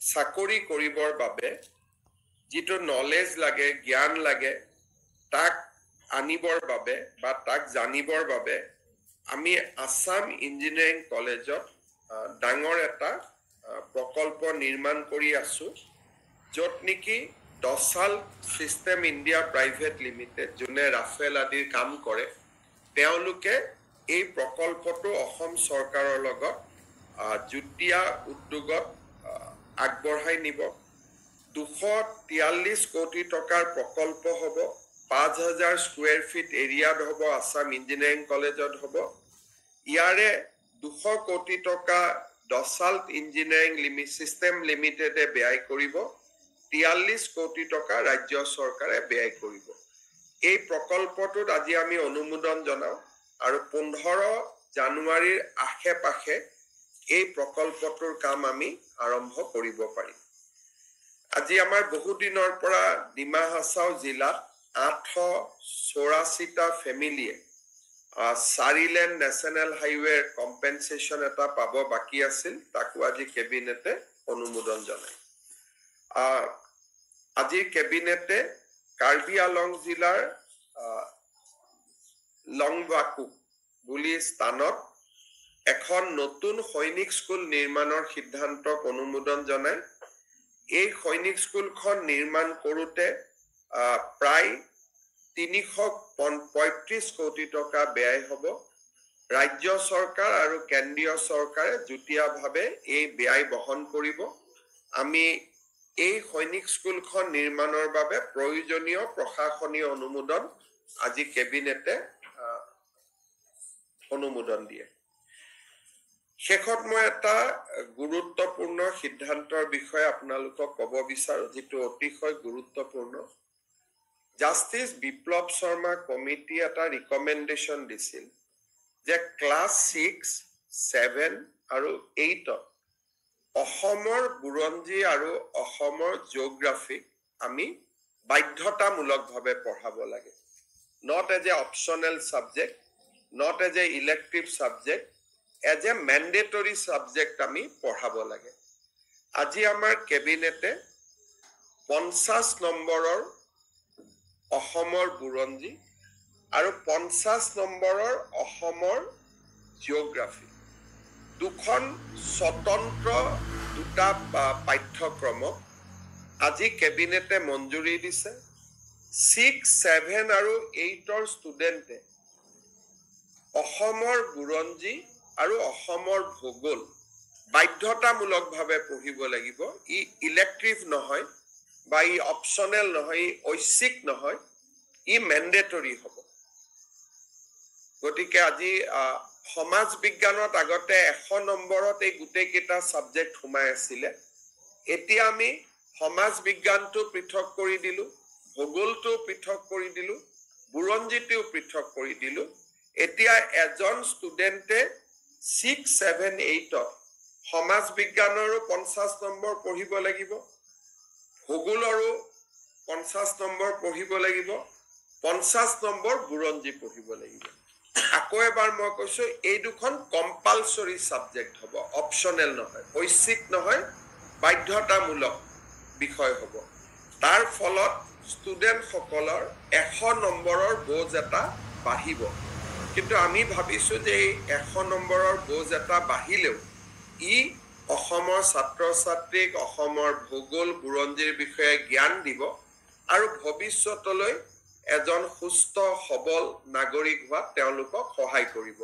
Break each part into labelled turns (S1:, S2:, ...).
S1: চাকৰি কৰিবৰ বাবে যিটো নলেজ লাগে জ্ঞান লাগে তাক আনিবৰ বাবে বা তাক জানিবৰ বাবে আমি আসাম ইঞ্জিনিয়াৰিং কলেজত ডাঙৰ এটা প্ৰকল্প নিৰ্মাণ কৰি আছো য'ত নেকি Dassault system India private limited যোনে ৰাফেল আদিৰ কাম কৰে তেওঁলোকে এই প্ৰকল্পটো অসম চৰকাৰৰ লগত যুটীয়া উদ্যোগত আগবঢ়াই নিব 243 কোটি টকাৰ প্ৰকল্প হ'ব 5000 স্কয়াৰ ফিট এৰিয়াত হ'ব আসাম ইঞ্জিনিয়াৰিং কলেজত হ'ব ইয়াৰে 200 কোটি টকা দছাল্ট ইঞ্জিনিয়াৰিং সিস্টেম লিমিটেডে ব্যয় কৰিব 43 কোটি টকা ৰাজ্য চৰকাৰে ব্যয় কৰিব এই প্ৰকল্পটোত আজি আমি অনুমোদন জনাও আৰু 15 জানুৱাৰীৰ আশে-পাশে এই প্ৰকল্পটোৰ কাম আমি আৰম্ভ কৰিব পাৰিম আজি আমাৰ বহু দিনৰ পৰা ডিমা হাছাও জিলাত 884টা ফ্যামিলিয়ে 4 লেন ন্যাশনাল হাইওয়েৰ কম্পেনসেশন এটা পাব বাকি আছিল তাকো আজি কেবিনেটে অনুমোদন জনায় আজি কেবিনেটে কাৰ্বি আলং জিলাৰ লংবাকু বুলি স্থানত এখন নতুন সৈনিক স্কুল নিৰ্মাণৰ সিদ্ধান্তক অনুমোদন জনায় এই সৈনিক স্কুলখন নিৰ্মাণ কৰোতে প্ৰায় 335 কোটি টকা ব্যয় হ'ব ৰাজ্য চৰকাৰ আৰু কেন্দ্ৰীয় চৰকাৰে যুটীয়াভাৱে এই ব্যয় বহন কৰিব আমি এই সৈনিক স্কুলখন নিৰ্মাণৰ বাবে প্ৰয়োজনীয় প্ৰশাসনীয় অনুমোদন আজি কেবিনেটে অনুমোদন দিয়ে শেষত মই এটা গুৰুত্বপূৰ্ণ সিদ্ধান্তৰ বিষয়ে আপোনালোকক ক'ব বিচাৰো যেটো অতিশয় গুৰুত্বপূৰ্ণ জাস্টিস বিপ্লৱ শৰ্মা কমিটি এটা ৰিকমেন্ডেশন দিছিল যে ক্লাস 6 7 আৰু 8 অসমৰ বুৰঞ্জী আৰু অসমৰ জিওগ্ৰাফি আমি বাধ্যতামূলকভাৱে পঢ়াব লাগে not as a optional subject not as a elective subject as a mandatory subject আমি পঢ়াব লাগে আজি আমাৰ কেবিনেটে 50 নম্বৰৰ অসমৰ বুৰঞ্জী আৰু 50 নম্বৰৰ অসমৰ জিওগ্ৰাফি দুখন স্বতন্ত্ৰ দুটা পাঠ্যক্ৰম আজি কেবিনেটে মঞ্জুৰি দিছে 6 7 আৰু 8ৰ ষ্টুডেন্টে অসমৰ বুৰঞ্জী আৰু অসমৰ ভূগোল বাধ্যতামূলকভাৱে পঢ়িব লাগিব ই ইলেক্টিভ নহয় বা ই অপচনেল নহয় ঐচ্ছিক নহয় ই ম্যান্ডেটৰি হ'ব গতিকে আজি সমাজ বিজ্ঞানত আগতে 100 নম্বৰত এই গুটেই কেইটা সাবজেক্ট হুমাই আছিল এতিয়া আমি সমাজ বিজ্ঞানটো পৃথক কৰি দিলু ভূগোলটো পৃথক কৰি দিলু বুৰঞ্জীটো পৃথক কৰি দিলু এতিয়া এজন ষ্টুডেন্টে 6 7 8 সমাজ বিজ্ঞানৰো 50 নম্বৰ পঢ়িব লাগিব ভূগোলৰো 50 নম্বৰ পঢ়িব লাগিব 50 নম্বৰ বুৰঞ্জী পঢ়িব লাগিব আকৌ এবাৰ মই কৈছো এই দুখন কম্পালসৰি সাবজেক্ট হ'ব অপচনেল নহয় ঐচ্ছিক নহয় বাধ্যতামূলক বিষয় হ'ব তাৰ ফলত ষ্টুডেন্ট সকলৰ 100 নম্বৰৰ বোজ এটা বাঢ়িব কিন্তু আমি ভাবিছো যে 100 নম্বৰৰ বোজ এটা বাঢ়িলেও ই অসমৰ ছাত্ৰ ছাত্ৰীক অসমৰ ভূগোল বুৰঞ্জীৰ বিষয়ে জ্ঞান দিব আৰু ভৱিষ্যতলৈ এজন সুস্থ সবল নাগৰিক হোৱা তেওঁলোকক সহায় কৰিব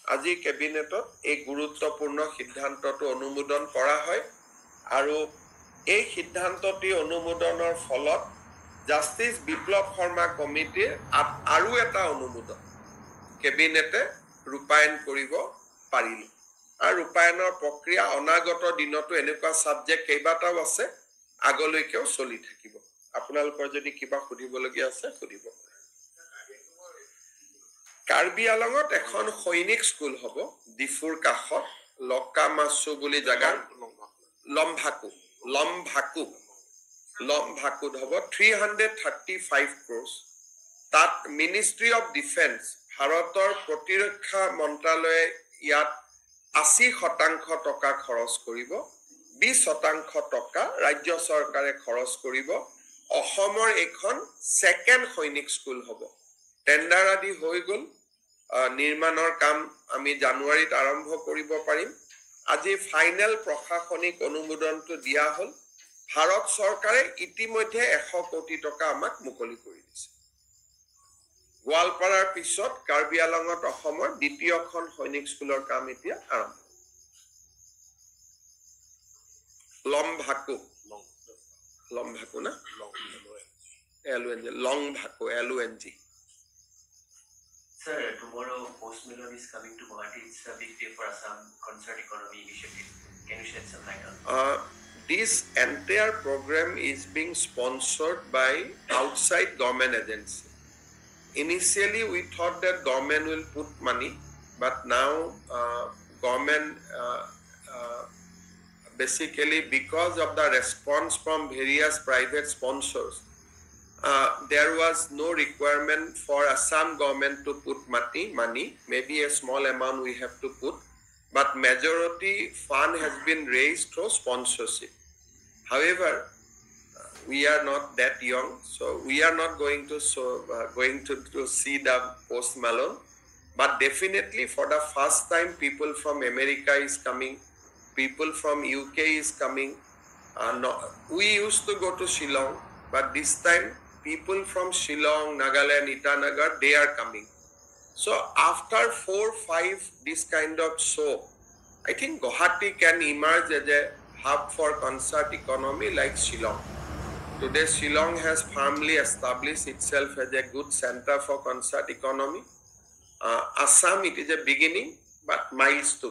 S1: আজি কেবিনেটত এই গুৰুত্বপূৰ্ণ সিদ্ধান্তটো অনুমোদন কৰা হয় আৰু এই সিদ্ধান্তটি অনুমোদনৰ ফলত জাস্টিস বিপ্লৱ শৰ্মা কমিটিৰ আৰু এটা অনুমোদন কেবিনেটে ৰূপায়ণ কৰিব পাৰিল আৰু ৰূপায়ণৰ প্ৰক্ৰিয়া অনাগত দিনতো এনেকুৱা সাবজেক্ট কেইবাটাও আছে আগলৈকেও চলি থাকিব আপোনালোকৰ যদি কিবা সুধিবলগীয়া আছে সুধিব কাৰ্বি আলঙত এখন সৈনিক স্কুল হ'ব ডিফুৰ কাষত লকামাছু বুলি জাগা লম্ভাকুত হ'ব 335 crores তাত মিনিষ্ট্ৰি অফ ডিফেন্স ভাৰতৰ প্ৰতিৰক্ষা মন্ত্ৰালয়ে ইয়াত 80% টকা খৰচ কৰিব 20% টকা ৰাজ্য চৰকাৰে খৰচ কৰিব অসমৰ এখন সেকেন্ড সৈনিক স্কুল হ'ব টেন্ডাৰ আদি হৈ গল নিৰ্মাণৰ কাম আমি জানুৱাৰীত আৰম্ভ কৰিব পাৰিম আজি ফাইনেল প্ৰশাসনিক অনুমোদনটো দিয়া হ'ল ভাৰত চৰকাৰে ইতিমধ্যে 100 কোটি টকা আমাক মুকলি কৰি দিছে গোৱালপাৰাৰ পিছত কাৰ্বি আংলঙত অসমৰ দ্বিতীয়খন সৈনিক স্কুলৰ কাম এতিয়া আৰম্ভ লম্ভাকু না LUNG
S2: Sir, tomorrow Post Malone is coming to Guwahati. It's a big day for Assam Concert Economy Initiative. Can you shed some light on that?
S1: This entire program is being sponsored by outside government agency. Initially, we thought that government will put money, but now government basically because of the response from various private sponsors, there was no requirement for Assam government to put money, maybe a small amount we have to put, but majority fund has been raised through sponsorship. However, we are not that young, so we are not going to see the Post Malone, but definitely for the first time people from America is coming, people from UK is coming. We used to go to Shillong, but this time people from Shillong, Nagaland, Itanagar, they are coming. So after 4-5 this kind of show, I think Guwahati can emerge as a hub for concert economy like Shillong. Today Shillong has firmly established itself as a good center for concert economy. Assam, it is a beginning, but miles to